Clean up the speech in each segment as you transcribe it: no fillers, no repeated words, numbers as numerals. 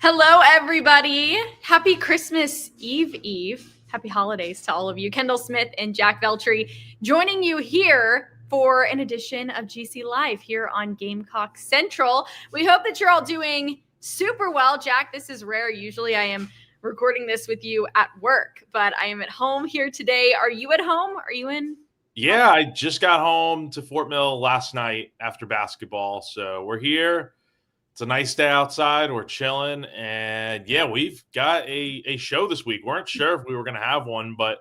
Hello, everybody. Happy Christmas Eve. Happy holidays to all of you. Kendall Smith and Jack Veltri joining you here for an edition of GC Live here on Gamecock Central. We hope that you're all doing super well. Jack, this is rare. Usually I am recording this with you at work, but I am at home here today. Are you at home? Are you in? Yeah, I just got home to Fort Mill last night after basketball. So we're here. It's a nice day outside. We're chilling. And yeah, we've got a show this week. Weren't sure if we were going to have one, but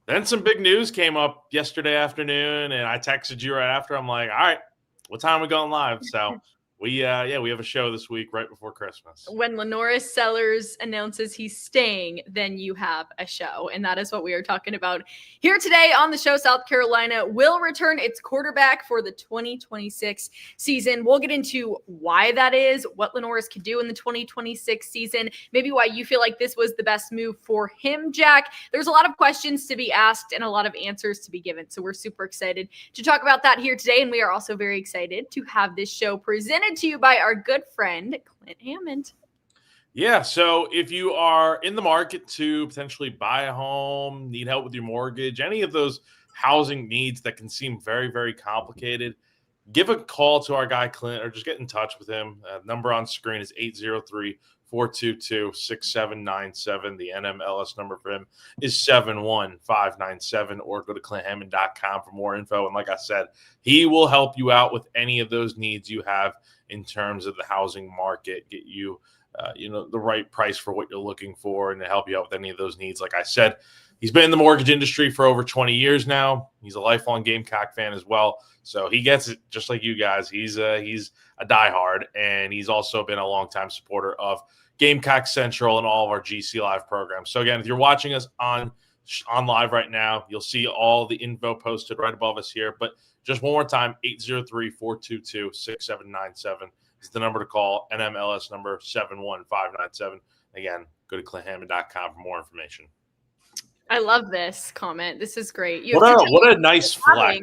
then some big news came up yesterday afternoon. And I texted you right after. I'm like, all right, what time are we going live? So we have a show this week right before Christmas. When LaNorris Sellers announces he's staying, then you have a show. And that is what we are talking about here today on the show. South Carolina will return its quarterback for the 2026 season. We'll get into why that is, what LaNorris could do in the 2026 season, maybe why you feel like this was the best move for him, Jack. There's a lot of questions to be asked and a lot of answers to be given. So we're super excited to talk about that here today. And we are also very excited to have this show presented to you by our good friend, Clint Hammond. Yeah, so if you are in the market to potentially buy a home, need help with your mortgage, any of those housing needs that can seem very, very complicated, give a call to our guy Clint or just get in touch with him. Number on screen is 803-422-6797. The NMLS number for him is 71597, or go to clinthammond.com for more info. And like I said, he will help you out with any of those needs you have in terms of the housing market, get you the right price for what you're looking for, and to help you out with any of those needs. Like I said, he's been in the mortgage industry for over 20 years now. He's a lifelong Gamecock fan as well. So he gets it just like you guys. He's a diehard, and he's also been a longtime supporter of Gamecock Central and all of our GC Live programs. So again, if you're watching us on live right now, you'll see all the info posted right above us here. But just one more time, 803-422-6797 is the number to call. NMLS number 71597. Again, go to clinthammond.com for more information. I love this comment. This is great. What a nice flex.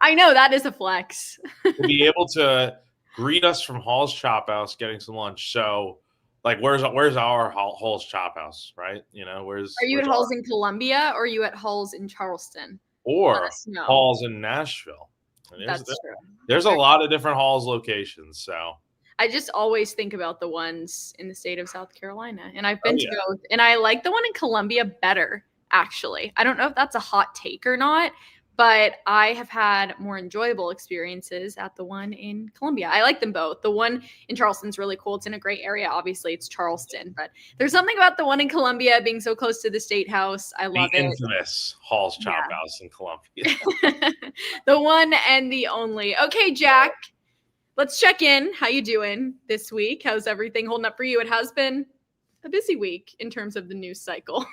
I know, that is a flex. To be able to greet us from Hall's Chop House getting some lunch. So, like, where's our Hall's Chop House, right? Are you at Hall's in Columbia, or are you at Hall's in Charleston? Or Hall's in Nashville? That's true. There's a lot of different Hall's locations, so. I just always think about the ones in the state of South Carolina, and I've been to both, and I like the one in Columbia better, actually. I don't know if that's a hot take or not, but I have had more enjoyable experiences at the one in Columbia. I like them both. The one in Charleston's really cool. It's in a great area. Obviously, it's Charleston, but there's something about the one in Columbia being so close to the State House. I love it. The infamous Hall's Chop House in Columbia. The one and the only. Okay, Jack, let's check in. How you doing this week? How's everything holding up for you? It has been a busy week in terms of the news cycle.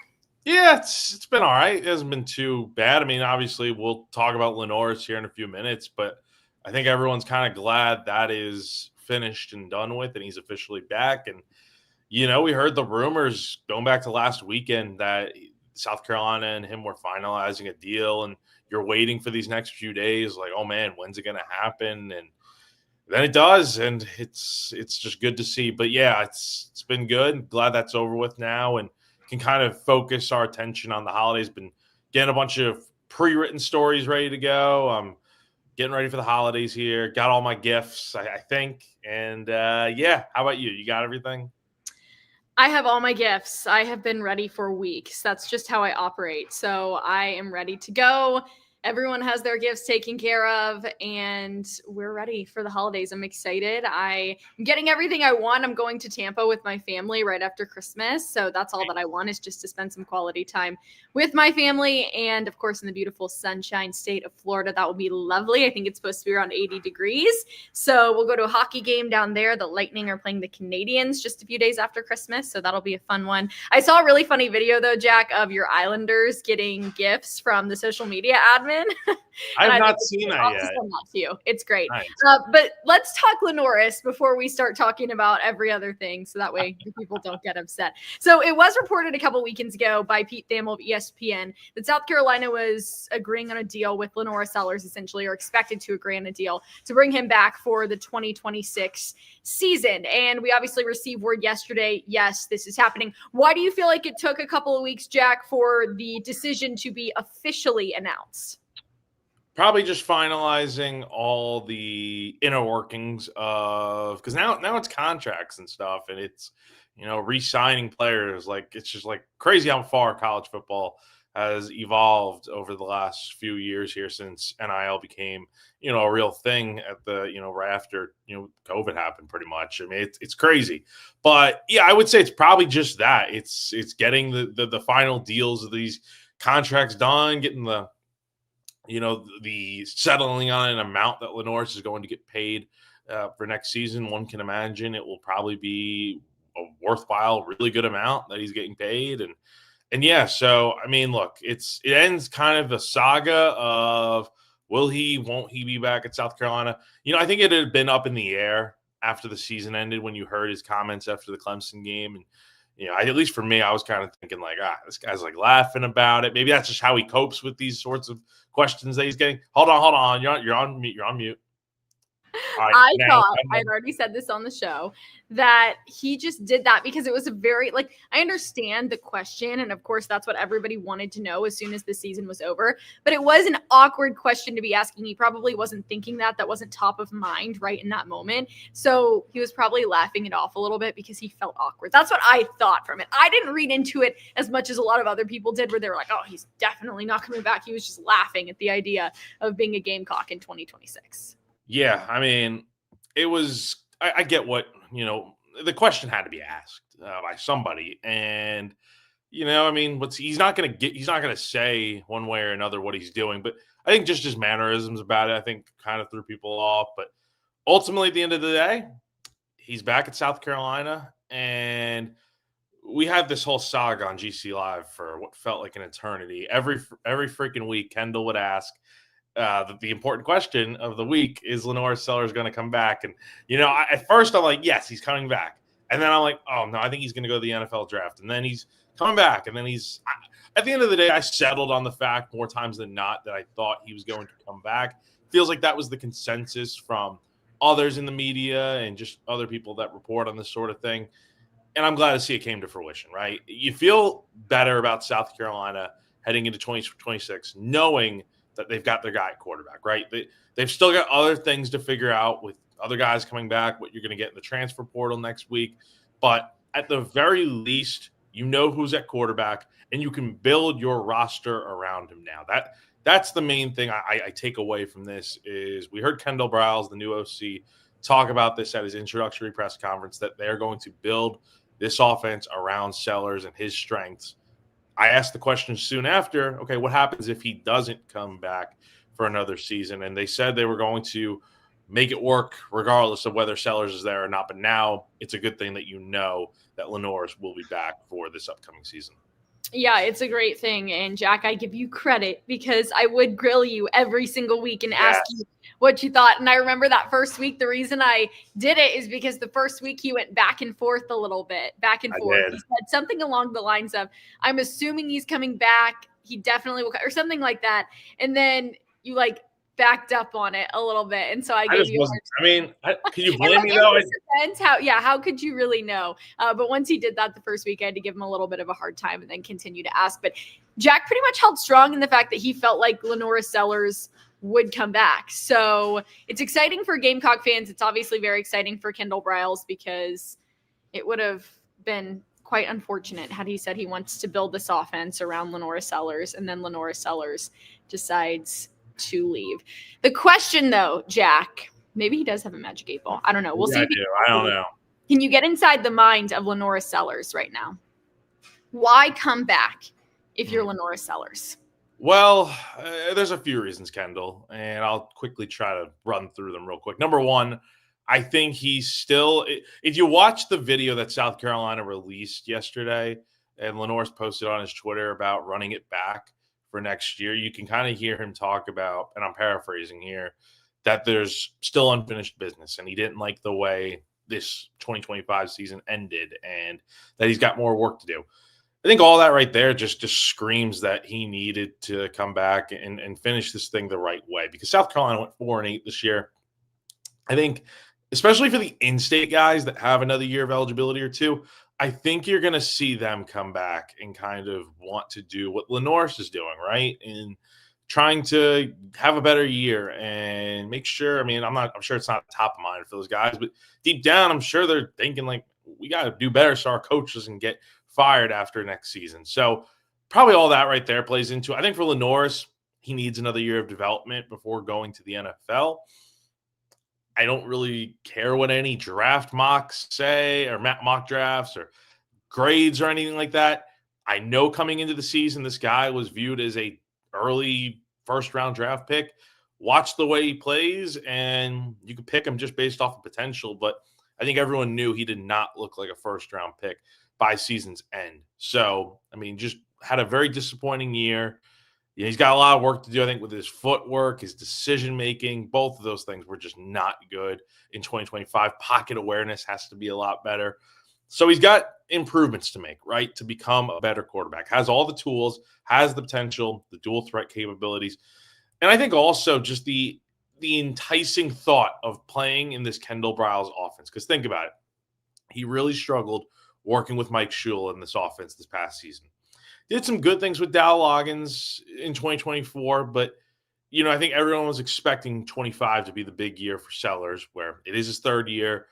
Yeah, it's been all right. It hasn't been too bad. I mean, obviously, we'll talk about LaNorris here in a few minutes, but I think everyone's kind of glad that is finished and done with, and he's officially back. And, we heard the rumors going back to last weekend that South Carolina and him were finalizing a deal, and you're waiting for these next few days, like, oh, man, when's it going to happen? And then it does, and it's just good to see. But, yeah, it's been good. Glad that's over with now, and can kind of focus our attention on the holidays. Been getting a bunch of pre-written stories ready to go. I'm getting ready for the holidays here. Got all my gifts, I think. And how about you? You got everything? I have all my gifts. I have been ready for weeks. That's just how I operate. So I am ready to go. Everyone has their gifts taken care of, and we're ready for the holidays. I'm excited. I'm getting everything I want. I'm going to Tampa with my family right after Christmas. So that's all that I want, is just to spend some quality time with my family. And of course, in the beautiful sunshine state of Florida, that will be lovely. I think it's supposed to be around 80 degrees. So we'll go to a hockey game down there. The Lightning are playing the Canadians just a few days after Christmas. So that'll be a fun one. I saw a really funny video though, Jack, of your Islanders getting gifts from the social media admin. in. I And have I not think seen I'll that just yet. send that to you. It's great. Nice. But let's talk LaNorris before we start talking about every other thing, so that way the people don't get upset. So it was reported a couple weekends ago by Pete Thamel of ESPN that South Carolina was agreeing on a deal with LaNorris Sellers, essentially, or expected to agree on a deal to bring him back for the 2026 season. And we obviously received word yesterday, yes, this is happening. Why do you feel like it took a couple of weeks, Jack, for the decision to be officially announced? Probably just finalizing all the inner workings of, because now it's contracts and stuff, and it's re-signing players. Like, it's just like crazy how far college football has evolved over the last few years here since NIL became a real thing at the right after COVID happened, pretty much. I mean, it's crazy, but yeah, I would say it's probably just that it's getting the final deals of these contracts done, getting the settling on an amount that LaNorris is going to get paid for next season. One can imagine it will probably be a worthwhile, really good amount that he's getting paid. And yeah, so I mean, look, it ends kind of the saga of will he, won't he be back at South Carolina? I think it had been up in the air after the season ended when you heard his comments after the Clemson game. And at least for me, I was kind of thinking like, this guy's like laughing about it. Maybe that's just how he copes with these sorts of questions that he's getting. Hold on. You're on mute. You're on mute. All right, I now, thought, I'd already said this on the show, that he just did that because it was a very, I understand the question. And of course, that's what everybody wanted to know as soon as the season was over. But it was an awkward question to be asking. He probably wasn't thinking that. That wasn't top of mind right in that moment. So he was probably laughing it off a little bit because he felt awkward. That's what I thought from it. I didn't read into it as much as a lot of other people did, where they were like, oh, he's definitely not coming back. He was just laughing at the idea of being a Gamecock in 2026. Yeah, I mean, it was. I get what the question had to be asked by somebody, and I mean, he's not going to say one way or another what he's doing, but I think just his mannerisms about it, I think, kind of threw people off. But ultimately, at the end of the day, he's back at South Carolina, and we had this whole saga on GC Live for what felt like an eternity. Every freaking week, Kendall would ask. The important question of the week is LaNorris Sellers going to come back? And, at first I'm like, yes, he's coming back. And then I'm like, oh, no, I think he's going to go to the NFL draft. And then he's coming back. And then at the end of the day, I settled on the fact more times than not that I thought he was going to come back. Feels like that was the consensus from others in the media and just other people that report on this sort of thing. And I'm glad to see it came to fruition, right? You feel better about South Carolina heading into 2026, knowing that they've got their guy at quarterback, right? They've still got other things to figure out with other guys coming back, what you're going to get in the transfer portal next week. But at the very least, who's at quarterback, and you can build your roster around him now. That's the main thing I take away from this is we heard Kendall Briles, the new OC, talk about this at his introductory press conference, that they're going to build this offense around Sellers and his strengths. I asked the question soon after, okay, what happens if he doesn't come back for another season? And they said they were going to make it work regardless of whether Sellers is there or not. But now it's a good thing that that LaNorris will be back for this upcoming season. Yeah, it's a great thing. And Jack, I give you credit because I would grill you every single week and ask you what you thought. And I remember that first week, the reason I did it is because the first week he went back and forth a little bit, back and forth. He said something along the lines of, I'm assuming he's coming back. He definitely will, or something like that. And then you backed up on it a little bit. And so I gave you. I mean, can you blame me though? Depends how could you really know? But once he did that the first week, I had to give him a little bit of a hard time and then continue to ask. But Jack pretty much held strong in the fact that he felt like LaNorris Sellers would come back. So it's exciting for Gamecock fans. It's obviously very exciting for Kendall Briles because it would have been quite unfortunate had he said he wants to build this offense around LaNorris Sellers and then LaNorris Sellers decides to leave. The question though, Jack, maybe he does have a magic 8 ball. I don't know. We'll see. I don't know. Can you get inside the mind of LaNorris Sellers right now? Why come back if you're LaNorris Sellers? Well, there's a few reasons, Kendall, and I'll quickly try to run through them real quick. Number one, I think he's still, if you watch the video that South Carolina released yesterday and LaNorris posted on his Twitter about running it back for next year. You can kind of hear him talk about, and I'm paraphrasing here, that there's still unfinished business, and he didn't like the way this 2025 season ended, and that he's got more work to do. I think all that right there just screams that he needed to come back and finish this thing the right way, because South Carolina went 4-8 this year. I think, especially for the in-state guys that have another year of eligibility or two, I think you're going to see them come back and kind of want to do what LaNorris is doing, right? And trying to have a better year and make sure. I mean, I'm sure it's not top of mind for those guys, but deep down, I'm sure they're thinking like, we got to do better so our coach doesn't get fired after next season. So probably all that right there plays into it. I think for LaNorris, he needs another year of development before going to the NFL. I don't really care what any draft mocks say, or mock drafts or grades or anything like that. I know coming into the season, this guy was viewed as a early first-round draft pick. Watch the way he plays, and you can pick him just based off of potential. But I think everyone knew he did not look like a first-round pick by season's end. So, I mean, just had a very disappointing year. Yeah, he's got a lot of work to do, I think, with his footwork, his decision-making. Both of those things were just not good in 2025. Pocket awareness has to be a lot better. So he's got improvements to make, right, to become a better quarterback. Has all the tools, has the potential, the dual threat capabilities. And I think also just the enticing thought of playing in this Kendall Briles offense. Because think about it. He really struggled working with Mike Shula in this offense this past season. Did some good things with Dow Loggins in 2024, but, I think everyone was expecting 25 to be the big year for Sellers, where it is his third year,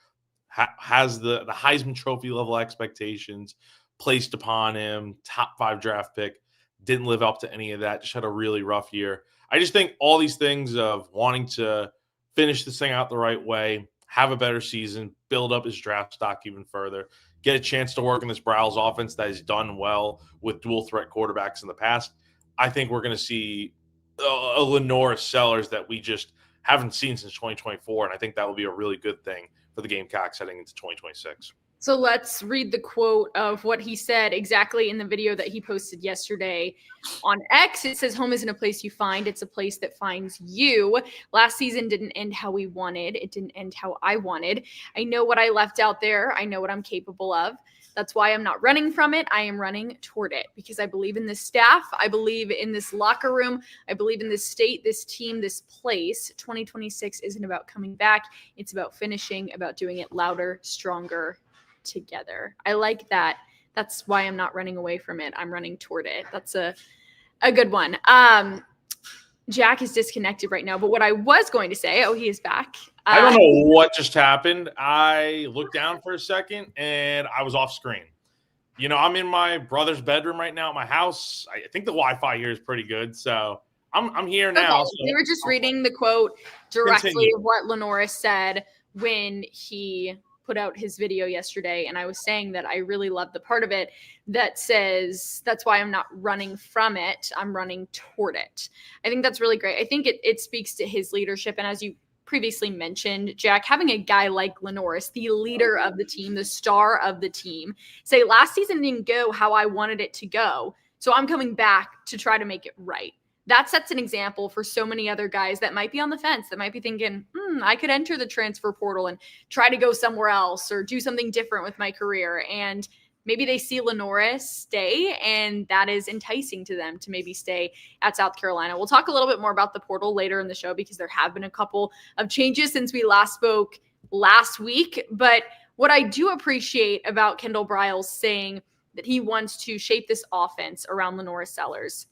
has the Heisman Trophy level expectations placed upon him, top 5 draft pick, didn't live up to any of that, just had a really rough year. I just think all these things of wanting to finish this thing out the right way, have a better season, build up his draft stock even further, get a chance to work in this Briles offense that has done well with dual threat quarterbacks in the past. I think we're going to see a LaNorris Sellers that we just haven't seen since 2024, and I think that will be a really good thing for the Gamecocks heading into 2026. So let's read the quote of what he said exactly in the video that he posted yesterday on X. It says, "Home isn't a place you find. It's a place that finds you. Last season didn't end how we wanted. It didn't end how I wanted. I know what I left out there. I know what I'm capable of. That's why I'm not running from it. I am running toward it because I believe in this staff. I believe in this locker room. I believe in this state, this team, this place. 2026 isn't about coming back. It's about finishing, about doing it louder, stronger, together." I like that. That's why I'm not running away from it. I'm running toward it. That's a good one. Jack is disconnected right now, but what I was going to say, he is back. I don't know what just happened. I looked down for a second and I was off screen. I'm in my brother's bedroom right now at my house. I think the Wi-Fi here is pretty good, so I'm here now. Okay. So we were just reading the quote directly of what LaNorris said when he put out his video yesterday, and I was saying that I really love the part of it that says, that's why I'm not running from it, I'm running toward it. I think that's really great. I think it speaks to his leadership, and as you previously mentioned, Jack, having a guy like LaNorris, the leader of the team, the star of the team, say last season didn't go how I wanted it to go, so I'm coming back to try to make it right. That sets an example for so many other guys that might be on the fence, that might be thinking, I could enter the transfer portal and try to go somewhere else or do something different with my career. And maybe they see LaNorris stay, and that is enticing to them to maybe stay at South Carolina. We'll talk a little bit more about the portal later in the show because there have been a couple of changes since we last spoke last week. But what I do appreciate about Kendall Briles saying that he wants to shape this offense around LaNorris Sellers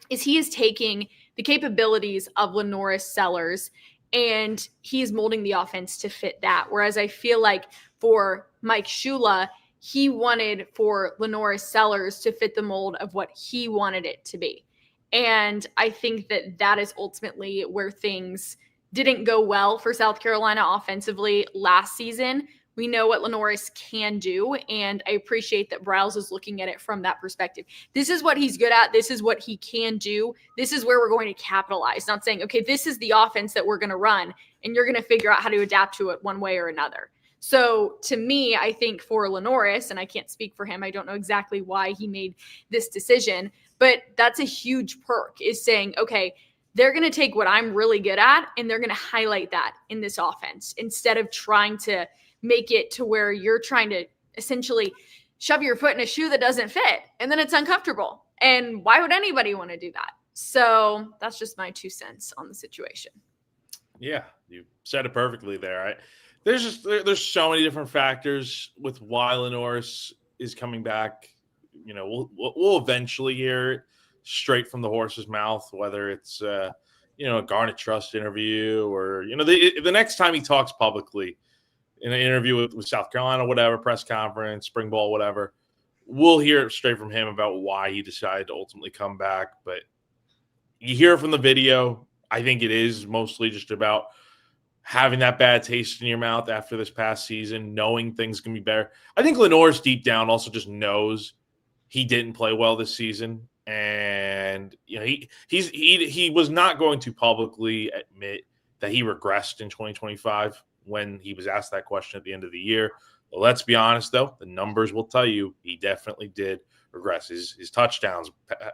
is he is taking the capabilities of LaNorris Sellers and he is molding the offense to fit that. Whereas I feel like for Mike Shula, he wanted for LaNorris Sellers to fit the mold of what he wanted it to be. And I think that is ultimately where things didn't go well for South Carolina offensively last season. We know what LaNorris can do, and I appreciate that Briles is looking at it from that perspective. This is what he's good at. This is what he can do. This is where we're going to capitalize. Not saying, okay, this is the offense that we're going to run, and you're going to figure out how to adapt to it one way or another. So to me, I think for LaNorris, and I can't speak for him, I don't know exactly why he made this decision, But that's a huge perk, is saying, okay, they're going to take what I'm really good at and they're going to highlight that in this offense, instead of trying to make it to where you're trying to essentially shove your foot in a shoe that doesn't fit, and then it's uncomfortable. And why would anybody want to do that? So that's just my 2 cents on the situation. Yeah, you said it perfectly there. There's so many different factors with why LaNorris is coming back. You know, we'll eventually hear it straight from the horse's mouth, whether it's a Garnet Trust interview, or the next time he talks publicly in an interview with South Carolina, whatever, press conference, spring ball, whatever. We'll hear it straight from him about why he decided to ultimately come back. But you hear from the video, I think it is mostly just about having that bad taste in your mouth after this past season, knowing things can be better. I think LaNorris deep down also just knows he didn't play well this season, and he was not going to publicly admit that he regressed in 2025 when he was asked that question at the end of the year. Well, let's be honest, though, the numbers will tell you he definitely did regress. His touchdown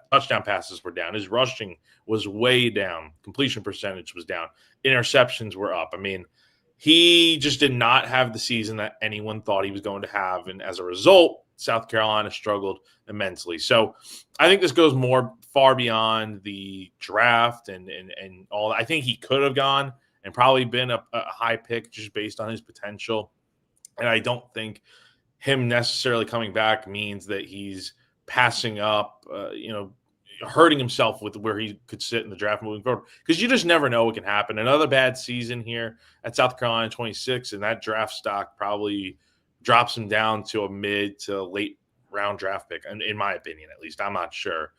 passes were down. His rushing was way down. Completion percentage was down. Interceptions were up. I mean, he just did not have the season that anyone thought he was going to have. And as a result, South Carolina struggled immensely. So I think this goes far beyond the draft and all. I think he could have gone and probably been a high pick just based on his potential. And I don't think him necessarily coming back means that he's passing up, hurting himself with where he could sit in the draft moving forward, because you just never know what can happen. Another bad season here at South Carolina 26, and that draft stock probably drops him down to a mid to late round draft pick, and in my opinion, at least. I'm not sure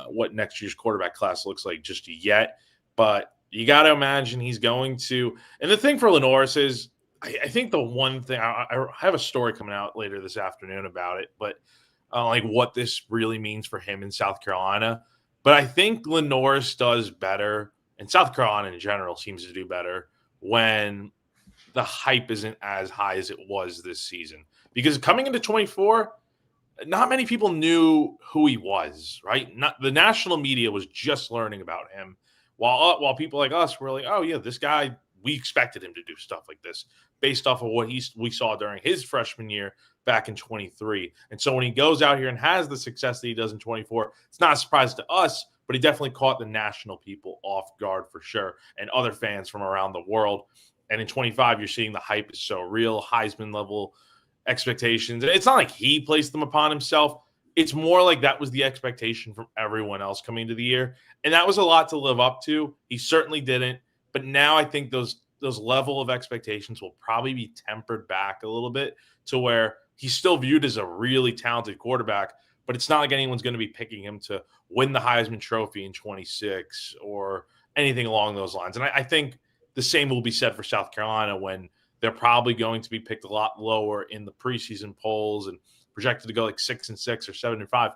what next year's quarterback class looks like just yet, but you got to imagine he's going to. And the thing for LaNorris is, I think the one thing, I have a story coming out later this afternoon about it, but like what this really means for him in South Carolina. But I think LaNorris does better, and South Carolina in general seems to do better when the hype isn't as high as it was this season. Because coming into 24, not many people knew who he was, right? The national media was just learning about him, while people like us were like, oh yeah, this guy, we expected him to do stuff like this based off of what we saw during his freshman year back in 23. And so when he goes out here and has the success that he does in 24, it's not a surprise to us, but he definitely caught the national people off guard for sure, and other fans from around the world. And in 25, you're seeing the hype is so real, Heisman level expectations. It's not like he placed them upon himself. It's more like that was the expectation from everyone else coming into the year. And that was a lot to live up to. He certainly didn't. But now I think those level of expectations will probably be tempered back a little bit to where he's still viewed as a really talented quarterback, but it's not like anyone's going to be picking him to win the Heisman Trophy in 26 or anything along those lines. And I think the same will be said for South Carolina, when they're probably going to be picked a lot lower in the preseason polls and projected to go like 6-6 or 7-5.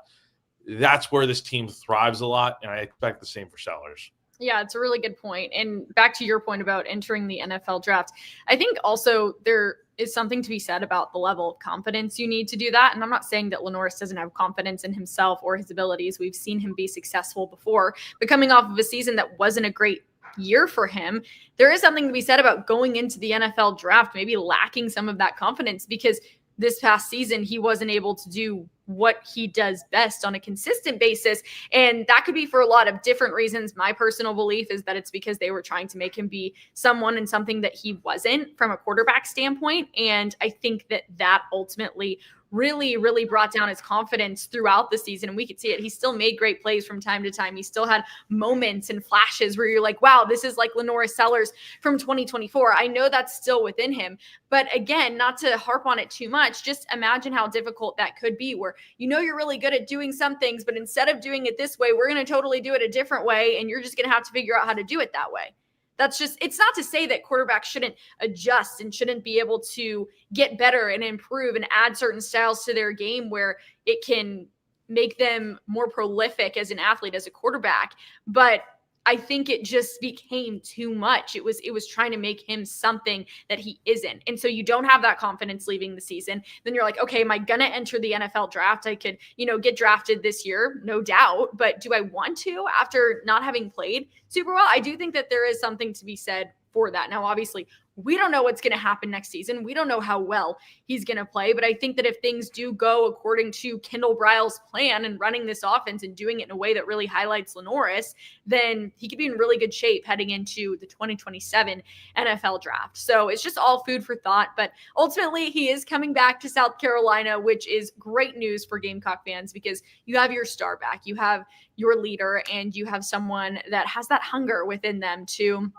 That's where this team thrives a lot, and I expect the same for Sellers. Yeah, it's a really good point. And back to your point about entering the NFL draft, I think also there is something to be said about the level of confidence you need to do that. And I'm not saying that LaNorris doesn't have confidence in himself or his abilities. We've seen him be successful before, but coming off of a season that wasn't a great year for him, there is something to be said about going into the NFL draft maybe lacking some of that confidence, because this past season he wasn't able to do what he does best on a consistent basis. And that could be for a lot of different reasons. My personal belief is that it's because they were trying to make him be someone and something that he wasn't from a quarterback standpoint. And I think that ultimately really, really brought down his confidence throughout the season. And we could see it. He still made great plays from time to time. He still had moments and flashes where you're like, wow, this is like LaNorris Sellers from 2024. I know that's still within him. But again, not to harp on it too much, just imagine how difficult that could be, where you're really good at doing some things, but instead of doing it this way, we're going to totally do it a different way. And you're just going to have to figure out how to do it that way. That's just, it's not to say that quarterbacks shouldn't adjust and shouldn't be able to get better and improve and add certain styles to their game where it can make them more prolific as an athlete, as a quarterback. But I think it just became too much. It was trying to make him something that he isn't. And so you don't have that confidence leaving the season. Then you're like, okay, am I going to enter the NFL draft? I could, get drafted this year, no doubt. But do I want to after not having played super well? I do think that there is something to be said for that. Now, obviously, we don't know what's going to happen next season. We don't know how well he's going to play. But I think that if things do go according to Kendall Briles' plan and running this offense and doing it in a way that really highlights LaNorris, then he could be in really good shape heading into the 2027 NFL draft. So it's just all food for thought. But ultimately, he is coming back to South Carolina, which is great news for Gamecock fans because you have your star back, you have your leader, and you have someone that has that hunger within them to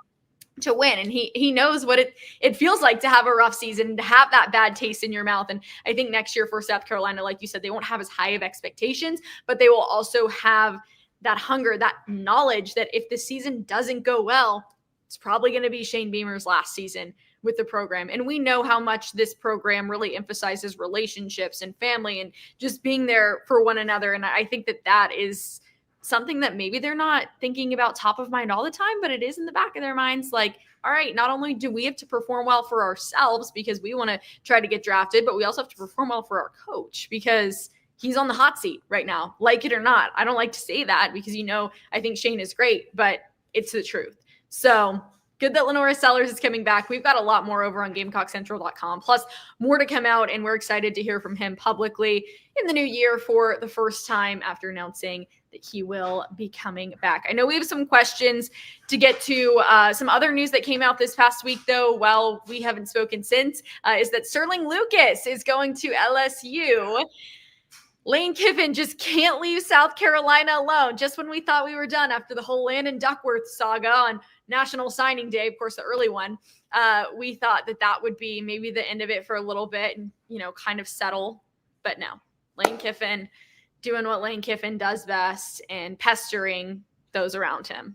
win. And he knows what it feels like to have a rough season, to have that bad taste in your mouth. And I think next year for South Carolina, like you said, they won't have as high of expectations, but they will also have that hunger, that knowledge that if the season doesn't go well, it's probably going to be Shane Beamer's last season with the program. And we know how much this program really emphasizes relationships and family and just being there for one another. And I think that is something that maybe they're not thinking about top of mind all the time, but it is in the back of their minds. Like, all right, not only do we have to perform well for ourselves because we want to try to get drafted, but we also have to perform well for our coach because he's on the hot seat right now, like it or not. I don't like to say that because, I think Shane is great, but it's the truth. So good that LaNorris Sellers is coming back. We've got a lot more over on GamecockCentral.com, plus more to come out, and we're excited to hear from him publicly in the new year for the first time after announcing that he will be coming back. I know we have some questions to get to. Some other news that came out this past week, though, while we haven't spoken since, is that Sterling Lucas is going to LSU. Lane Kiffin just can't leave South Carolina alone. Just when we thought we were done after the whole Landon Duckworth saga on National Signing Day, of course, the early one, we thought that would be maybe the end of it for a little bit and, kind of settle. But no, Lane Kiffin doing what Lane Kiffin does best and pestering those around him.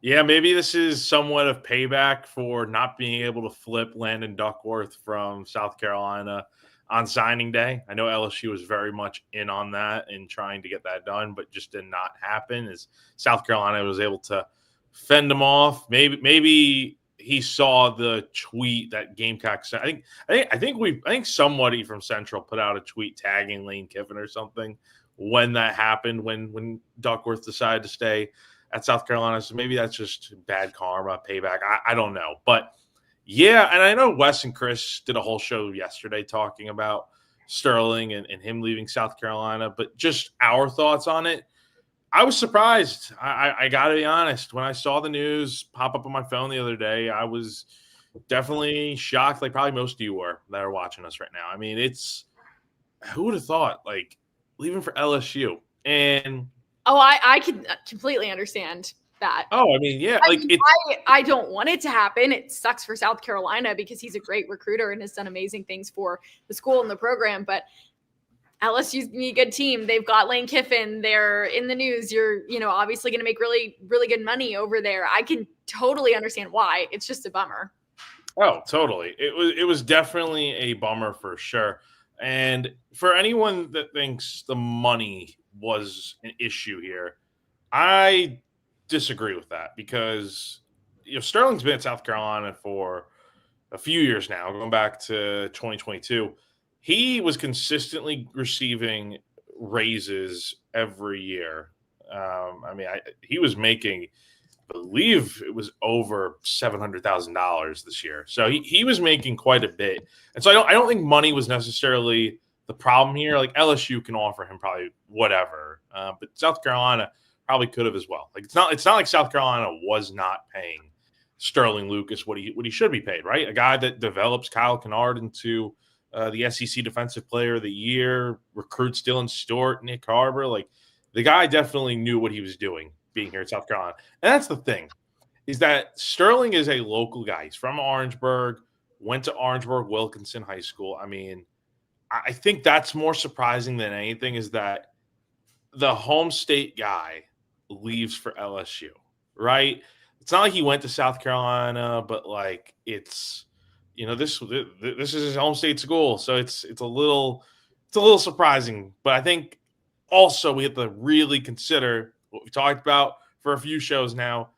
Yeah, maybe this is somewhat of payback for not being able to flip Landon Duckworth from South Carolina on signing day. I know LSU was very much in on that and trying to get that done, but just did not happen as South Carolina was able to fend him off. Maybe he saw the tweet that Gamecock sent. I think somebody from Central put out a tweet tagging Lane Kiffin or something when that happened, when Duckworth decided to stay at South Carolina. So maybe that's just bad karma, payback. I don't know. But yeah, and I know Wes and Chris did a whole show yesterday talking about Sterling and him leaving South Carolina, but just our thoughts on it. I was surprised. I got to be honest. When I saw the news pop up on my phone the other day, I was definitely shocked, like probably most of you were that are watching us right now. I mean, who would have thought, like, leaving for LSU? And I can completely understand that. Oh, I mean, yeah. I don't want it to happen. It sucks for South Carolina because he's a great recruiter and has done amazing things for the school and the program, but LSU's a good team. They've got Lane Kiffin. They're in the news. You're, obviously going to make really, really good money over there. I can totally understand why. It's just a bummer. Oh, totally. It was definitely a bummer for sure. And for anyone that thinks the money was an issue here, I disagree with that because Sterling's been at South Carolina for a few years now, going back to 2022. He was consistently receiving raises every year. He was making, I believe it was over $700,000 this year. So he was making quite a bit. And so I don't think money was necessarily the problem here. Like LSU can offer him probably whatever, but South Carolina probably could have as well. Like it's not like South Carolina was not paying Sterling Lucas what he should be paid, right? A guy that develops Kyle Kennard into the SEC Defensive Player of the Year, recruits Dylan Stewart, Nick Harbor. Like the guy definitely knew what he was doing being here at South Carolina. And that's the thing, is that Sterling is a local guy. He's from Orangeburg, went to Orangeburg Wilkinson High School. I mean, I think that's more surprising than anything is that the home state guy leaves for LSU, right? It's not like he went to South Carolina, but like it's this is his home state school, so it's a little surprising. But I think also we have to really consider what we talked about for a few shows now,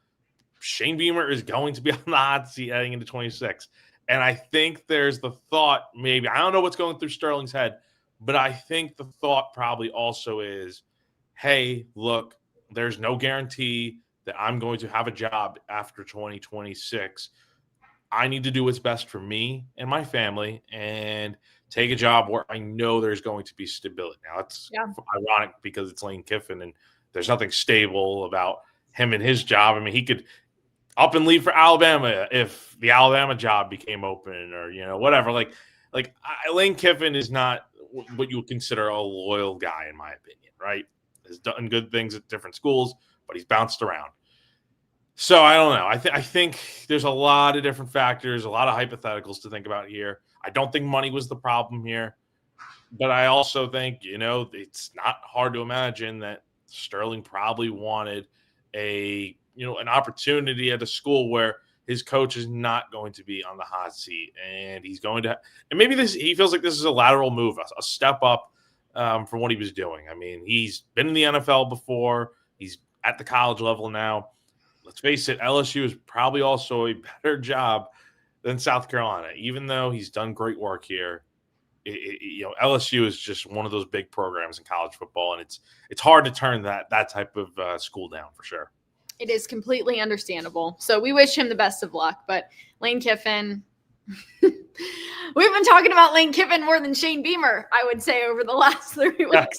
Shane Beamer is going to be on the hot seat heading into 26. And I think there's the thought, maybe, I don't know what's going through Sterling's head, but I think the thought probably also is, hey, look, there's no guarantee that I'm going to have a job after 2026. I need to do what's best for me and my family and take a job where I know there's going to be stability. Now, it's ironic because it's Lane Kiffin and there's nothing stable about him and his job. I mean, he could up and leave for Alabama if the Alabama job became open or, whatever. Lane Kiffin is not what you would consider a loyal guy, in my opinion, right? Has done good things at different schools, but he's bounced around. So I don't know. I think there's a lot of different factors, a lot of hypotheticals to think about here. I don't think money was the problem here, but I also think, it's not hard to imagine that Sterling probably wanted an opportunity at a school where his coach is not going to be on the hot seat, and he's going to, and maybe he feels like this is a lateral move, a step up from what he was doing. I mean, he's been in the NFL before. He's at the college level now. Let's face it, LSU is probably also a better job than South Carolina, even though he's done great work here. LSU is just one of those big programs in college football, and it's hard to turn that type of school down for sure. It is completely understandable. So we wish him the best of luck. But Lane Kiffin, we've been talking about Lane Kiffin more than Shane Beamer, I would say, over the last 3 weeks.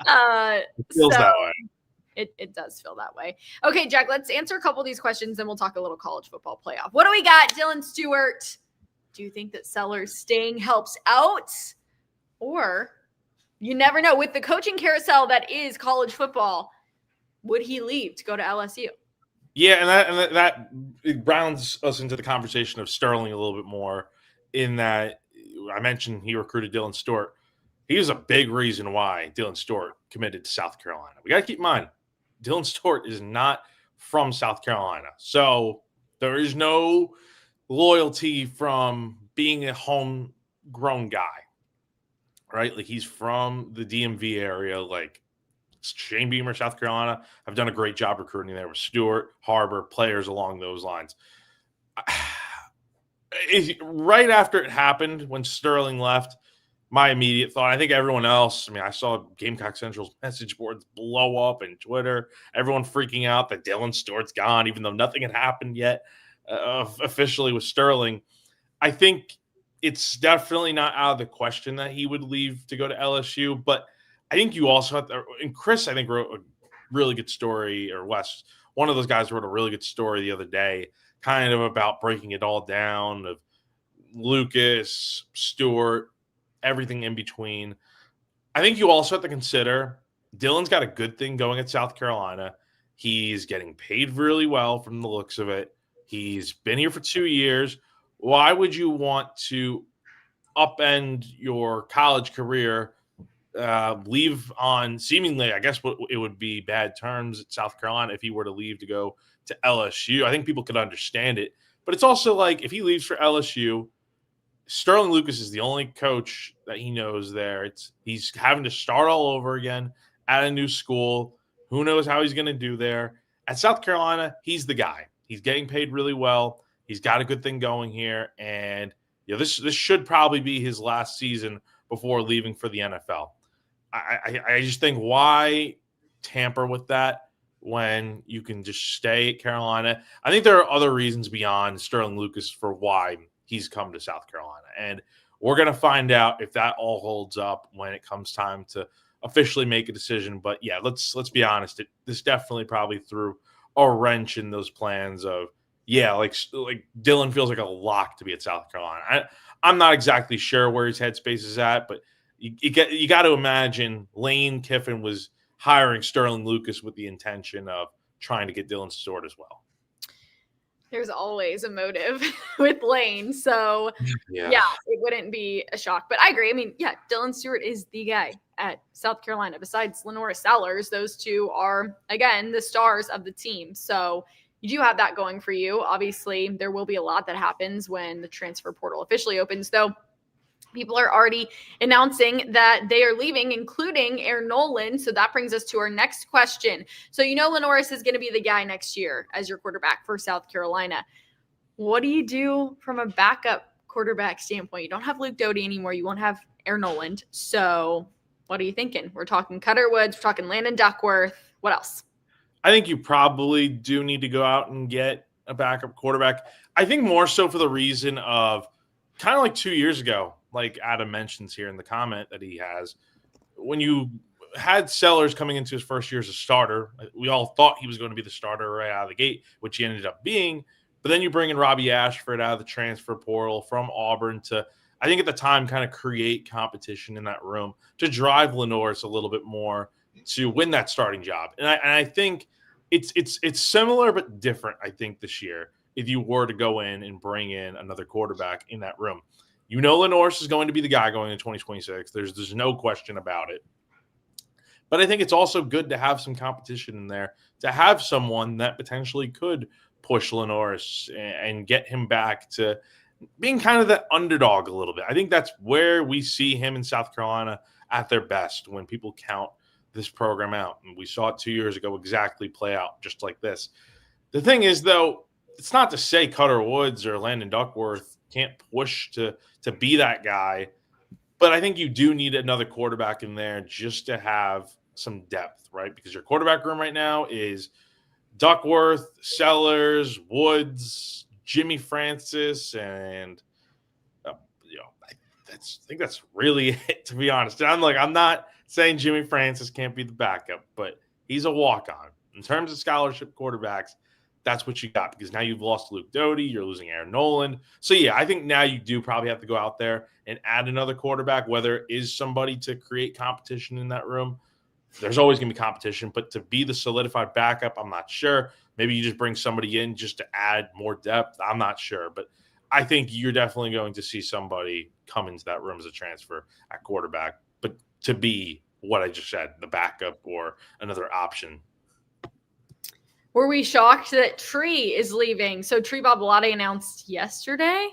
It feels that way. It does feel that way. Okay, Jack, let's answer a couple of these questions, and we'll talk a little college football playoff. What do we got? Dylan Stewart, do you think that Sellers staying helps out? Or you never know. With the coaching carousel that is college football, would he leave to go to LSU? Yeah, and that it rounds us into the conversation of Sterling a little bit more, in that I mentioned he recruited Dylan Stewart. He was a big reason why Dylan Stewart committed to South Carolina. We got to keep in mind, Dylan Stewart is not from South Carolina. So there is no loyalty from being a homegrown guy, right? Like, he's from the DMV area. Like, Shane Beamer, South Carolina, have done a great job recruiting there with Stewart, Harbor, players along those lines. Right after it happened, when Sterling left, my immediate thought, I think everyone else, I saw Gamecock Central's message boards blow up and Twitter, everyone freaking out that Dylan Stewart's gone, even though nothing had happened yet officially with Sterling. I think it's definitely not out of the question that he would leave to go to LSU, but I think you also have to, and Chris, I think, wrote a really good story, or Wes, one of those guys wrote a really good story the other day, kind of about breaking it all down of Lucas, Stewart, everything in between. I think you also have to consider Dylan's got a good thing going at South Carolina. He's getting paid really well from the looks of it. He's been here for 2 years. Why would you want to upend your college career, leave on seemingly, I guess, what it would be bad terms at South Carolina if he were to leave to go to LSU? I think people could understand it. But it's also like, if he leaves for LSU, Sterling Lucas is the only coach that he knows there. He's having to start all over again at a new school. Who knows how he's going to do there? At South Carolina, he's the guy. He's getting paid really well. He's got a good thing going here. And this should probably be his last season before leaving for the NFL. I just think, why tamper with that when you can just stay at Carolina? I think there are other reasons beyond Sterling Lucas for why he's come to South Carolina. And we're going to find out if that all holds up when it comes time to officially make a decision. But yeah, let's be honest. This definitely probably threw a wrench in those plans of, like Dylan feels like a lock to be at South Carolina. I'm not exactly sure where his headspace is at, but you got to imagine Lane Kiffin was hiring Sterling Lucas with the intention of trying to get Dylan Stewart as well. There's always a motive with Lane. So, yeah, it wouldn't be a shock. But I agree. Dylan Stewart is the guy at South Carolina. Besides LaNorris Sellers, those two are, again, the stars of the team. So you do have that going for you. Obviously, there will be a lot that happens when the transfer portal officially opens, though. People are already announcing that they are leaving, including Aaron Nolan. So that brings us to our next question. So LaNorris is going to be the guy next year as your quarterback for South Carolina. What do you do from a backup quarterback standpoint? You don't have Luke Doty anymore. You won't have Aaron Nolan. So what are you thinking? We're talking Cutter Woods. We're talking Landon Duckworth. What else? I think you probably do need to go out and get a backup quarterback. I think more so for the reason of kind of like 2 years ago, like Adam mentions here in the comment that he has, when you had Sellers coming into his first year as a starter, we all thought he was going to be the starter right out of the gate, which he ended up being. But then you bring in Robbie Ashford out of the transfer portal from Auburn to, I think at the time, kind of create competition in that room to drive LaNorris a little bit more to win that starting job. And I think it's similar but different, I think, this year, if you were to go in and bring in another quarterback in that room. LaNorris is going to be the guy going in 2026. There's no question about it. But I think it's also good to have some competition in there, to have someone that potentially could push LaNorris and get him back to being kind of the underdog a little bit. I think that's where we see him in South Carolina at their best when people count this program out. And we saw it 2 years ago exactly play out just like this. The thing is, though, it's not to say Cutter Woods or Landon Duckworth can't push to be that guy, but I think you do need another quarterback in there just to have some depth, right? Because your quarterback room right now is Duckworth, Sellers, Woods, Jimmy Francis, and I think that's really it, to be honest. I'm not saying Jimmy Francis can't be the backup, but he's a walk-on. In terms of scholarship quarterbacks, that's what you got, because now you've lost Luke Doty, you're losing Aaron Nolan. So, yeah, I think now you do probably have to go out there and add another quarterback, whether it is somebody to create competition in that room. There's always going to be competition, but to be the solidified backup, I'm not sure. Maybe you just bring somebody in just to add more depth. I'm not sure, but I think you're definitely going to see somebody come into that room as a transfer at quarterback, but to be what I just said, the backup or another option. Were we shocked that Tree is leaving? So Tree Babalade announced yesterday?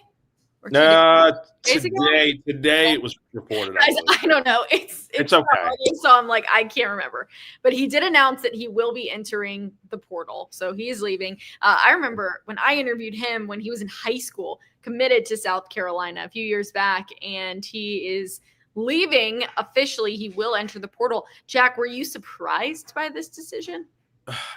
Or Today it was reported. Guys, I don't know. It's okay. So I'm like, I can't remember. But he did announce that he will be entering the portal. So he is leaving. I remember when I interviewed him when he was in high school, committed to South Carolina a few years back, and he is leaving officially. He will enter the portal. Jack, were you surprised by this decision?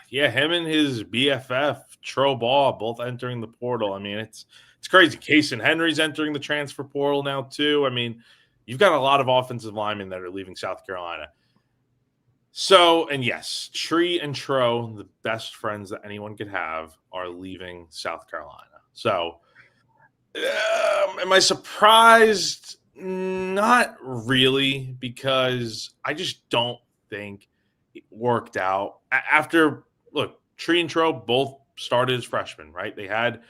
Yeah, him and his BFF, Tro Ball, both entering the portal. I mean, it's crazy. Casey Henry's entering the transfer portal now, too. I mean, you've got a lot of offensive linemen that are leaving South Carolina. So, and yes, Tree and Tro, the best friends that anyone could have, are leaving South Carolina. So, am I surprised? Not really, because I just don't think it worked out. Look, Tree and Tro both started as freshmen, right? They had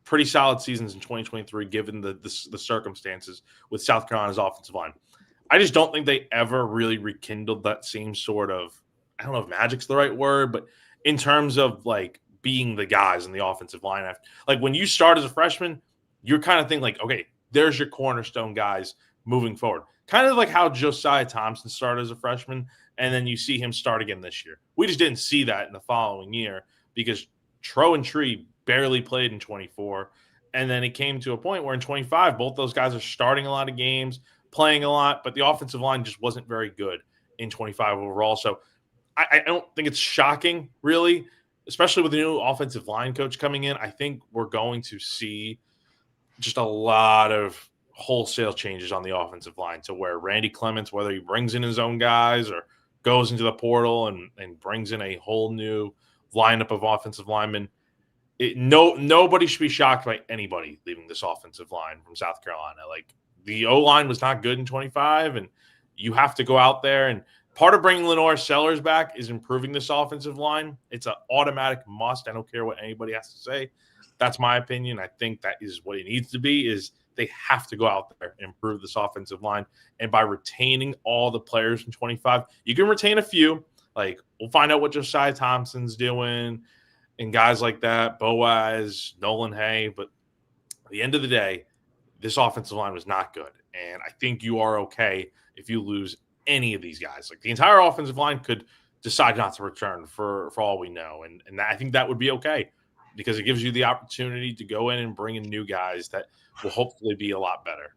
pretty solid seasons in 2023, given the circumstances with South Carolina's offensive line. I just don't think they ever really rekindled that same sort of, I don't know if magic's the right word, but in terms of like being the guys in the offensive line. Like when you start as a freshman, you're kind of thinking like, okay, there's your cornerstone guys moving forward. Kind of like how Josiah Thompson started as a freshman, and then you see him start again this year. We just didn't see that in the following year because Tro and Tree barely played in 24. And then it came to a point where in 25, both those guys are starting a lot of games, playing a lot, but the offensive line just wasn't very good in 25 overall. So I don't think it's shocking, really, especially with the new offensive line coach coming in. I think we're going to see just a lot of wholesale changes on the offensive line to where Randy Clements, whether he brings in his own guys or goes into the portal and brings in a whole new lineup of offensive linemen, nobody should be shocked by anybody leaving this offensive line from South Carolina. Like, the O-line was not good in 25, and you have to go out there. And part of bringing LaNorris Sellers back is improving this offensive line. It's an automatic must. I don't care what anybody has to say. That's my opinion. I think that is what it needs to be, is they have to go out there and improve this offensive line. And by retaining all the players in 25, you can retain a few. Like, we'll find out what Josiah Thompson's doing and guys like that, Boaz, Nolan Hay. But at the end of the day, this offensive line was not good. And I think you are okay if you lose any of these guys. Like the entire offensive line could decide not to return for all we know. And I think that would be okay because it gives you the opportunity to go in and bring in new guys that will hopefully be a lot better.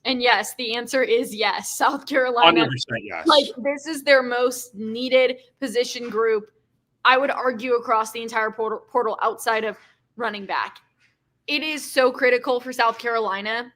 And yes, the answer is yes. South Carolina, 100% yes. like this is their most needed position group, I would argue, across the entire portal outside of running back. It is so critical for South Carolina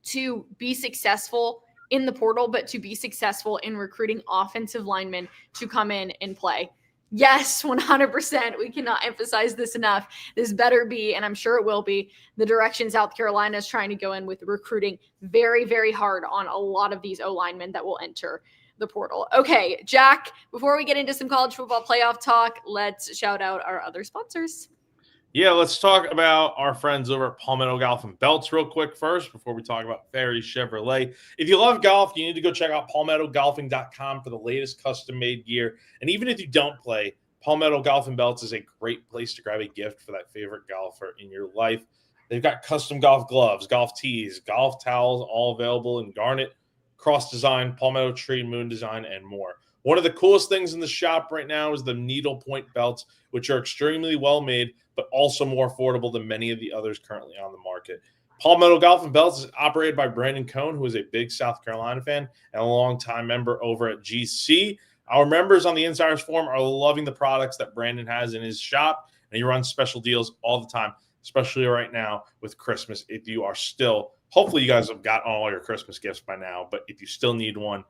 to be successful in the portal, but to be successful in recruiting offensive linemen to come in and play. Yes, 100%. We cannot emphasize this enough. This better be, and I'm sure it will be, the direction South Carolina is trying to go in with recruiting very, very hard on a lot of these O-linemen that will enter the portal. Okay, Jack, before we get into some college football playoff talk, let's shout out our other sponsors. Yeah, let's talk about our friends over at Palmetto Golf and Belts real quick first before we talk about Ferry Chevrolet. If you love golf, you need to go check out PalmettoGolfing.com for the latest custom-made gear. And even if you don't play, Palmetto Golf and Belts is a great place to grab a gift for that favorite golfer in your life. They've got custom golf gloves, golf tees, golf towels, all available in garnet, cross design, palmetto tree, moon design, and more. One of the coolest things in the shop right now is the needlepoint belts, which are extremely well made, but also more affordable than many of the others currently on the market. Palmetto Golf and Belts is operated by Brandon Cohn, who is a big South Carolina fan and a longtime member over at GC. Our members on the Insiders Forum are loving the products that Brandon has in his shop, and he runs special deals all the time, especially right now with Christmas. If you are still, hopefully you guys have gotten all your Christmas gifts by now, but if you still need one,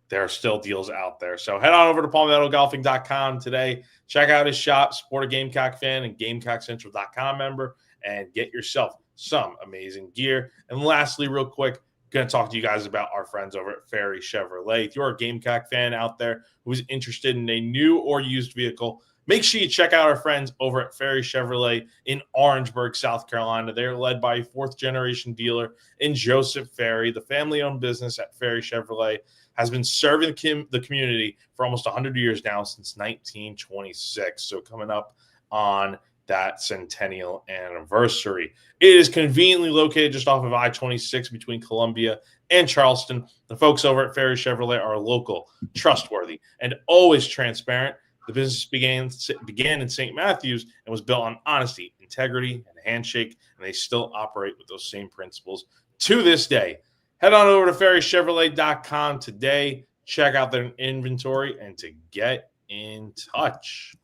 there are still deals out there. So head on over to PalmettoGolfing.com today. Check out his shop, support a Gamecock fan and GamecockCentral.com member, and get yourself some amazing gear. And lastly, real quick, going to talk to you guys about our friends over at Ferry Chevrolet. If you're a Gamecock fan out there who's interested in a new or used vehicle, make sure you check out our friends over at Ferry Chevrolet in Orangeburg, South Carolina. They're led by a fourth-generation dealer in Joseph Ferry. The family-owned business at Ferry Chevrolet has been serving the community for almost 100 years now, since 1926. So coming up on that centennial anniversary. It is conveniently located just off of I-26 between Columbia and Charleston. The folks over at Ferry Chevrolet are local, trustworthy, and always transparent. The business began in St. Matthews and was built on honesty, integrity, and a handshake, and they still operate with those same principles to this day. Head on over to ferrychevrolet.com today. Check out their inventory and to get in touch.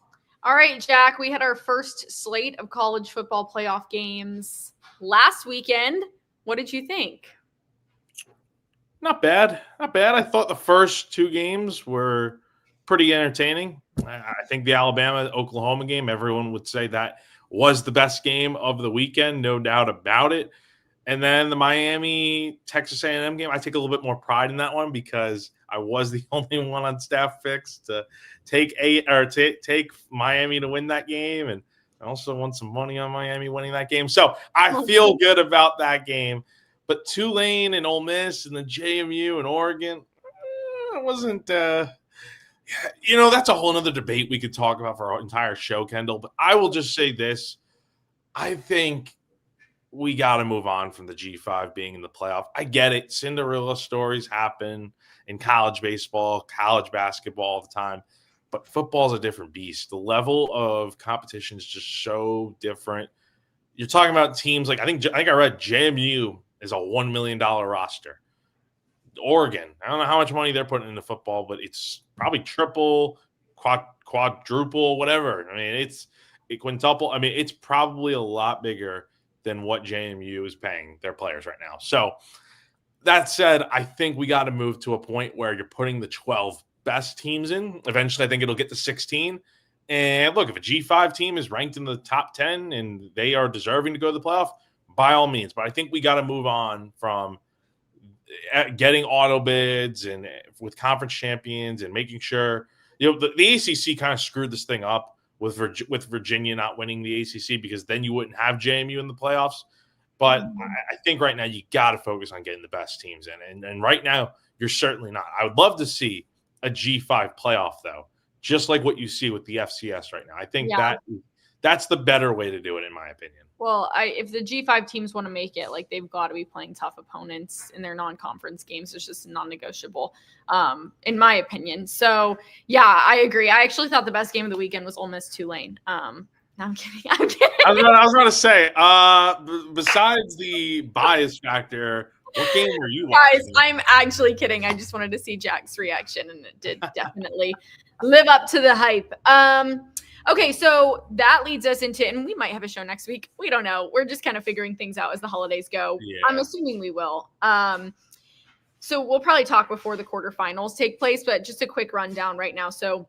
All right, Jack, we had our first slate of college football playoff games last weekend. What did you think? Not bad. Not bad. I thought the first two games were pretty entertaining. I think the Alabama-Oklahoma game, everyone would say that was the best game of the weekend, no doubt about it. And then the Miami-Texas A&M game, I take a little bit more pride in that one because I was the only one on staff picks to take Miami to win that game, and I also won some money on Miami winning that game. So I feel good about that game. But Tulane and Ole Miss and the JMU and Oregon, it wasn't that's a whole other debate we could talk about for our entire show, Kendall. But I will just say this. I think we got to move on from the G5 being in the playoff. I get it. Cinderella stories happen in college baseball, college basketball all the time. But football is a different beast. The level of competition is just so different. You're talking about teams like I think I read JMU is a $1 million roster. Oregon, I don't know how much money they're putting into football, but it's probably triple, quadruple, whatever. I mean, it's a quintuple. I mean, it's probably a lot bigger than what JMU is paying their players right now. So that said, I think we got to move to a point where you're putting the 12 best teams in. Eventually, I think it'll get to 16. And look, if a G5 team is ranked in the top 10 and they are deserving to go to the playoff, by all means. But I think we got to move on from getting auto bids and with conference champions and making sure, the ACC kind of screwed this thing up with Virginia not winning the ACC because then you wouldn't have JMU in the playoffs. But I think right now you got to focus on getting the best teams in. And right now you're certainly not. I would love to see a G5 playoff, though, just like what you see with the FCS right now. I think That's the better way to do it, in my opinion. Well, if the G5 teams want to make it, like they've got to be playing tough opponents in their non-conference games. It's just non-negotiable, in my opinion. So yeah, I agree. I actually thought the best game of the weekend was Ole Miss Tulane. No, I'm kidding. I'm kidding. I was about to say, besides the bias factor, what game were you watching? Guys, I'm actually kidding. I just wanted to see Jack's reaction, and it did definitely live up to the hype. Okay, so that leads us into, and we might have a show next week. We don't know. We're just kind of figuring things out as the holidays go. Yeah. I'm assuming we will. So we'll probably talk before the quarterfinals take place, but just a quick rundown right now. So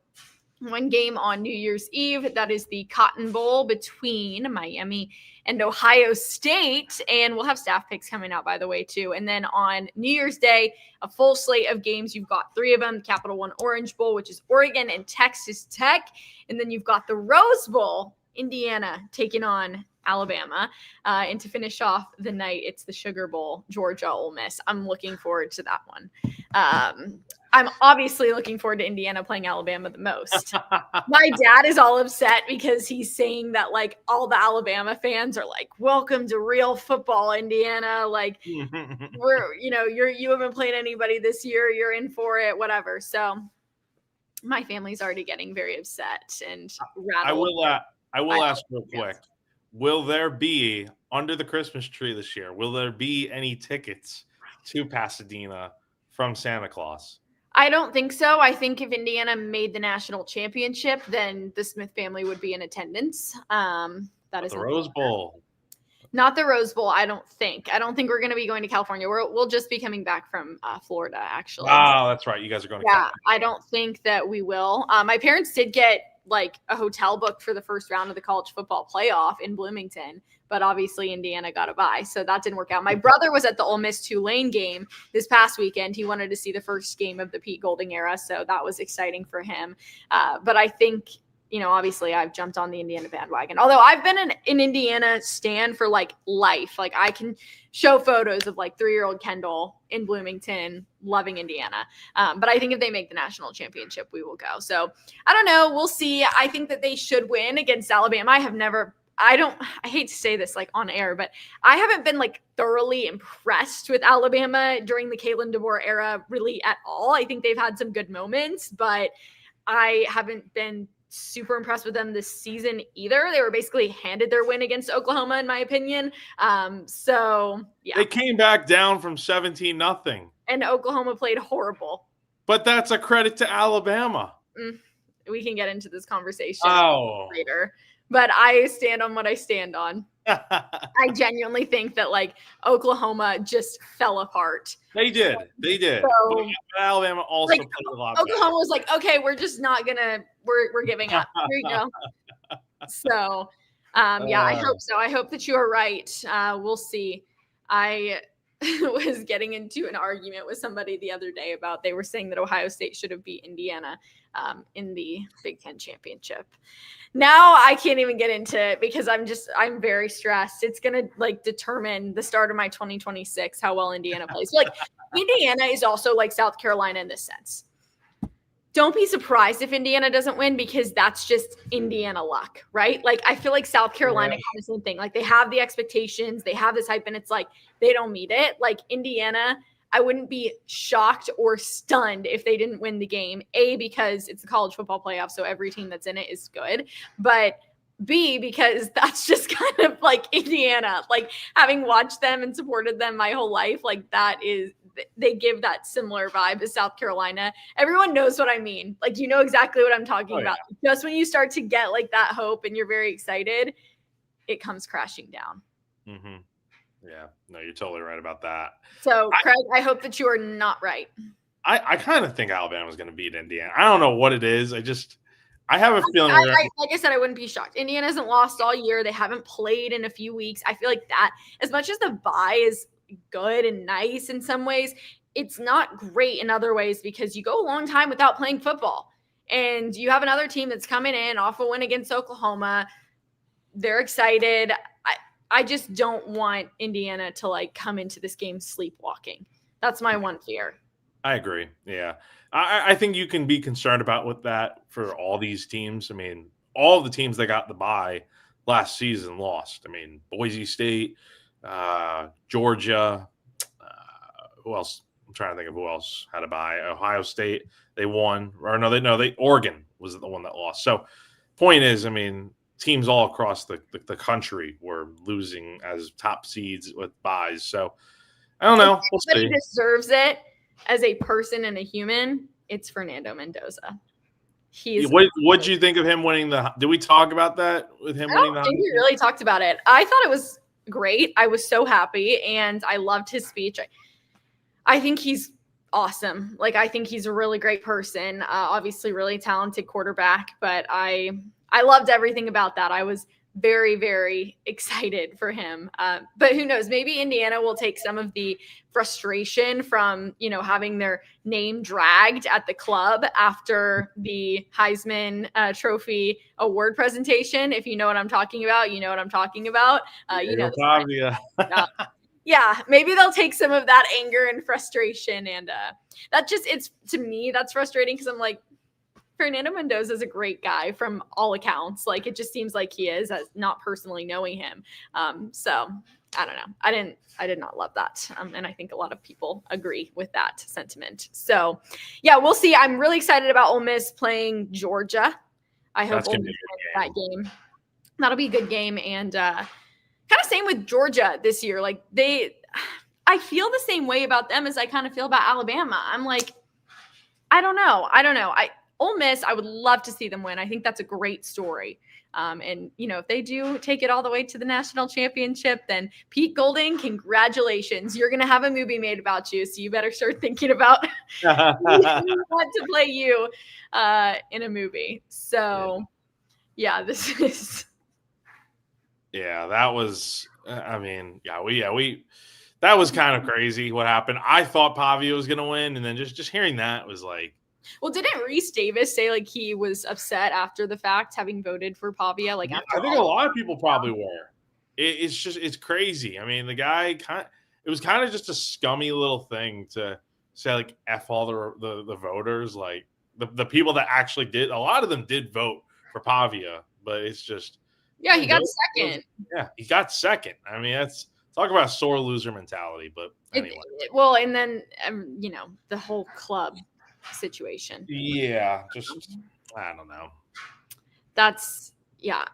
one game on New Year's Eve, that is the Cotton Bowl between Miami and Ohio State. And we'll have staff picks coming out, by the way, too. And then on New Year's Day, a full slate of games. You've got 3 of them, Capital One Orange Bowl, which is Oregon and Texas Tech. And then you've got the Rose Bowl, Indiana taking on Alabama. And to finish off the night, it's the Sugar Bowl, Georgia, Ole Miss. I'm looking forward to that one. I'm obviously looking forward to Indiana playing Alabama the most. My dad is all upset because he's saying that like all the Alabama fans are like, welcome to real football, Indiana. Like you haven't played anybody this year. You're in for it, whatever. So my family's already getting very upset and rattled. I will ask real quick. Will there be under the Christmas tree this year? Will there be any tickets to Pasadena from Santa Claus? I don't think so. I think if Indiana made the national championship, then the Smith family would be in attendance. That is the Rose Bowl. Not the Rose Bowl, I don't think. I don't think we're going to be going to California. We'll just be coming back from Florida, actually. Oh, that's right. You guys are going to California. I don't think that we will. My parents did get like a hotel booked for the first round of the college football playoff in Bloomington, but obviously Indiana got a bye, so that didn't work out. My brother was at the Ole Miss Tulane game this past weekend. He wanted to see the first game of the Pete Golding era, so that was exciting for him. But I think, obviously I've jumped on the Indiana bandwagon. Although I've been an Indiana stan for like life. Like I can show photos of like 3-year-old Kendall in Bloomington loving Indiana. But I think if they make the national championship, we will go. So I don't know. We'll see. I think that they should win against Alabama. I hate to say this like on air, but I haven't been like thoroughly impressed with Alabama during the Kalen DeBoer era really at all. I think they've had some good moments, but I haven't been super impressed with them this season either. They were basically handed their win against Oklahoma, in my opinion. So yeah. They came back down from 17-0. And Oklahoma played horrible. But that's a credit to Alabama. We can get into this conversation later. But I stand on what I stand on. I genuinely think that like Oklahoma just fell apart. They did. So, but Alabama also played a lot. Oklahoma was like, okay, we're just not gonna. We're giving up. Here you go. So, I hope so. I hope that you are right. We'll see. I was getting into an argument with somebody the other day about they were saying that Ohio State should have beat Indiana in the Big Ten championship. Now I can't even get into it because I'm very stressed. It's going to like determine the start of my 2026, how well Indiana plays. Like Indiana is also like South Carolina in this sense. Don't be surprised if Indiana doesn't win because that's just Indiana luck, right? Like I feel like South Carolina kind of same thing. Like they have the expectations, they have this hype, and it's like they don't meet it. Like Indiana, I wouldn't be shocked or stunned if they didn't win the game. A, because it's the college football playoff, so every team that's in it is good. But B, because that's just kind of like Indiana. Like having watched them and supported them my whole life, like they give that similar vibe as South Carolina. Everyone knows what I mean. Like, you know exactly what I'm talking about. Just when you start to get like that hope and you're very excited, it comes crashing down. Mm-hmm. Yeah, no, you're totally right about that. So, Craig, I hope that you are not right. I kind of think Alabama's going to beat Indiana. I don't know what it is. I have a feeling. Like I said, I wouldn't be shocked. Indiana hasn't lost all year. They haven't played in a few weeks. I feel like that, as much as the bye is good and nice in some ways, it's not great in other ways because you go a long time without playing football. And you have another team that's coming in off a win against Oklahoma. They're excited. I just don't want Indiana to like come into this game sleepwalking. That's my one fear. I agree. Yeah. I think you can be concerned about with that for all these teams. I mean, all of the teams that got the bye last season lost. I mean, Boise State, Georgia, who else? I'm trying to think of who else had a bye. Ohio State, they won. Or Oregon was the one that lost. So point is, I mean, teams all across the country were losing as top seeds with byes. So I don't know. We'll see. Somebody deserves it as a person and a human. It's Fernando Mendoza. What'd you think of him winning the? Did we talk about that with him winning the? I think we really talked about it. I thought it was great. I was so happy, and I loved his speech. I think he's awesome. Like, I think he's a really great person. Obviously, really talented quarterback, but I loved everything about that. I was very, very excited for him. But who knows? Maybe Indiana will take some of the frustration from, having their name dragged at the club after the Heisman Trophy award presentation. If you know what I'm talking about, you know what I'm talking about. Yeah, maybe they'll take some of that anger and frustration. And to me, that's frustrating because I'm like, Fernando Mendoza is a great guy from all accounts. Like, it just seems like he is, as not personally knowing him. So I don't know. I did not love that. And I think a lot of people agree with that sentiment. So yeah, we'll see. I'm really excited about Ole Miss playing Georgia. I hope Ole Miss wins that game. That'll be a good game. And kind of same with Georgia this year. Like, I feel the same way about them as I kind of feel about Alabama. I'm like, I don't know. Ole Miss, I would love to see them win. I think that's a great story. And, if they do take it all the way to the national championship, then Pete Golding, congratulations. You're going to have a movie made about you. So you better start thinking about who you want to play you in a movie. So, yeah, this is. Yeah, that was, that was kind of crazy what happened. I thought Pavia was going to win. And then just hearing that was like. Well, didn't Reese Davis say like he was upset after the fact, having voted for Pavia? Like, I think a lot of people probably were. It's crazy. I mean, the guy it was kind of just a scummy little thing to say, like, F all the voters, like the people that actually did. A lot of them did vote for Pavia, but it's just. Yeah, he got second. Yeah, he got second. I mean, that's talk about sore loser mentality. But anyway. And then the whole club situation. Yeah, I don't know.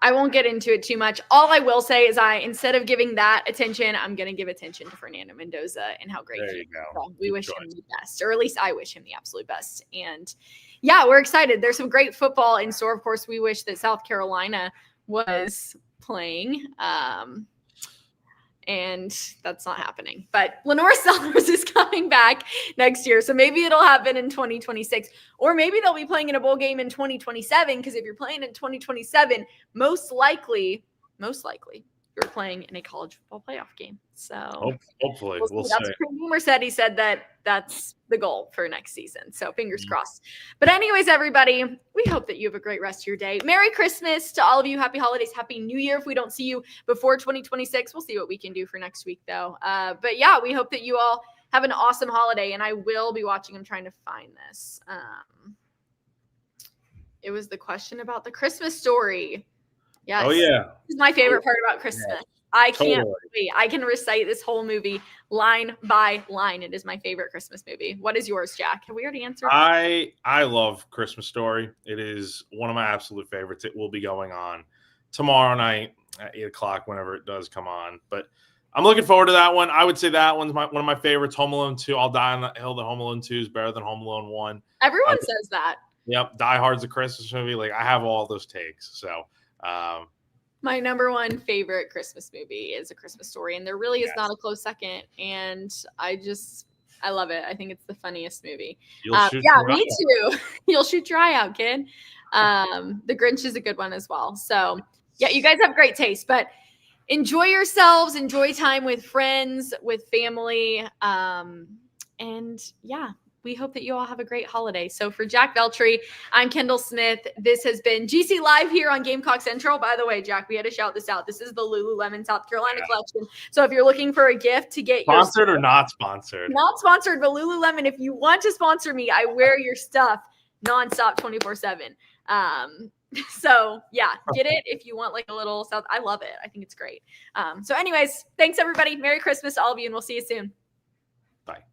I won't get into it too much. All I will say is instead of giving that attention, I'm going to give attention to Fernando Mendoza and how great he is. So we wish him the best, or at least I wish him the absolute best. And yeah, we're excited. There's some great football in store. Of course, we wish that South Carolina was playing. And that's not happening. But LaNorris Sellers is coming back next year. So maybe it'll happen in 2026. Or maybe they'll be playing in a bowl game in 2027. Because if you're playing in 2027, most likely, you're playing in a college football playoff game. So hopefully we'll see. That's what Boomer said. He said that's the goal for next season. So fingers crossed. But anyways, everybody, we hope that you have a great rest of your day. Merry Christmas to all of you. Happy holidays. Happy New Year. If we don't see you before 2026, we'll see what we can do for next week, though. But yeah, we hope that you all have an awesome holiday. And I will be watching. I'm trying to find this. It was the question about the Christmas Story. Yes. Oh, yeah. This is my favorite part about Christmas. Yeah. I can't wait. I can recite this whole movie line by line. It is my favorite Christmas movie. What is yours, Jack? Have we already answered? I love Christmas Story. It is one of my absolute favorites. It will be going on tomorrow night at 8 o'clock, whenever it does come on. But I'm looking forward to that one. I would say that one's one of my favorites. Home Alone 2. I'll die on the hill that Home Alone 2 is better than Home Alone 1. Everyone says that. Yep. Die Hard's a Christmas movie. Like, I have all those takes. So, my number one favorite Christmas movie is A Christmas Story, and there really is not a close second. And I love it. I think it's the funniest movie. Me too. You'll shoot your eye out, kid. The Grinch is a good one as well. So yeah, you guys have great taste, but enjoy yourselves, enjoy time with friends, with family. And yeah, we hope that you all have a great holiday. So for Jack Veltri, I'm Kendall Smith. This has been GC Live here on Gamecock Central. By the way, Jack, we had to shout this out. This is the Lululemon South Carolina collection. So if you're looking for a gift to get sponsored or not sponsored? Not sponsored, but Lululemon, if you want to sponsor me, I wear your stuff. nonstop 24/7. So yeah, get it if you want like a little South. I love it. I think it's great. So anyways, thanks everybody. Merry Christmas to all of you, and we'll see you soon. Bye.